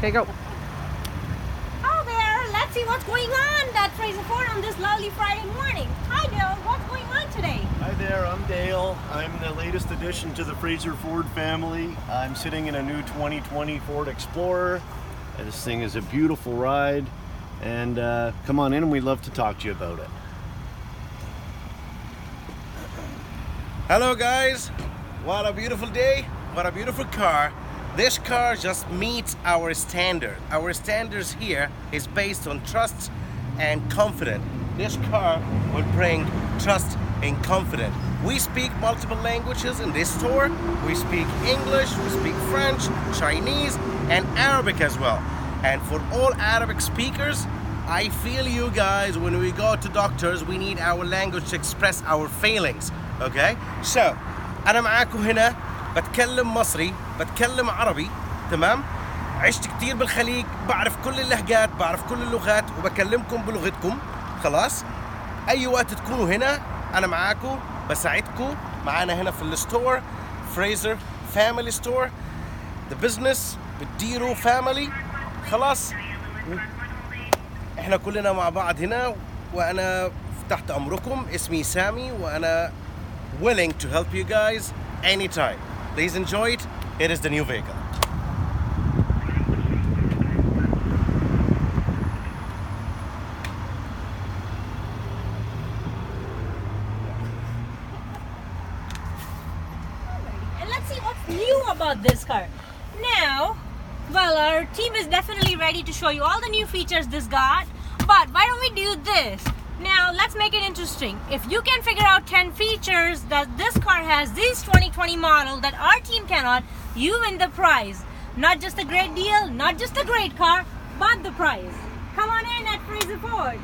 Okay, go. Oh there, let's see what's going on at Fraser Ford on this lovely Friday morning. Hi Dale, what's going on today? Hi there, I'm Dale. I'm the latest addition to the Fraser Ford family. I'm sitting in a new 2020 Ford Explorer. This thing is a beautiful ride, and come on in and we'd love to talk to you about it. Hello guys, what a beautiful day, what a beautiful car. This car just meets our standard. Our standards here is based on trust and confidence. This car will bring trust and confidence. We speak multiple languages in this store. We speak English, we speak French, Chinese, and Arabic as well. And for all Arabic speakers, I feel you guys, when we go to doctors, we need our language to express our feelings. Okay? So, أنا معاكم هنا بتكلم مصري، بتكلم عربي، تمام؟ عشت كتير بالخليج، بعرف كل اللهجات، بعرف كل اللغات، وبكلمكم بلغتكم، خلاص؟ أي وقت تكونوا هنا أنا معاكم، بساعدكم، معانا هنا في الستور، فريزر فاميلي ستور، the business بتديروا فاميلي، خلاص؟ إحنا كلنا مع بعض هنا، وأنا تحت أمركم، اسمي سامي، وأنا willing to help you guys anytime. Please enjoy it. It is the new vehicle. And let's see what's new about this car. Now, well, our team is definitely ready to show you all the new features this got, but why don't we do this? Now, let's make it interesting. If you can figure out 10 features that this car has, this 2020 model, that our team cannot, you win the prize. Not just a great deal, not just a great car, but the prize. Come on in at Fraser Ford.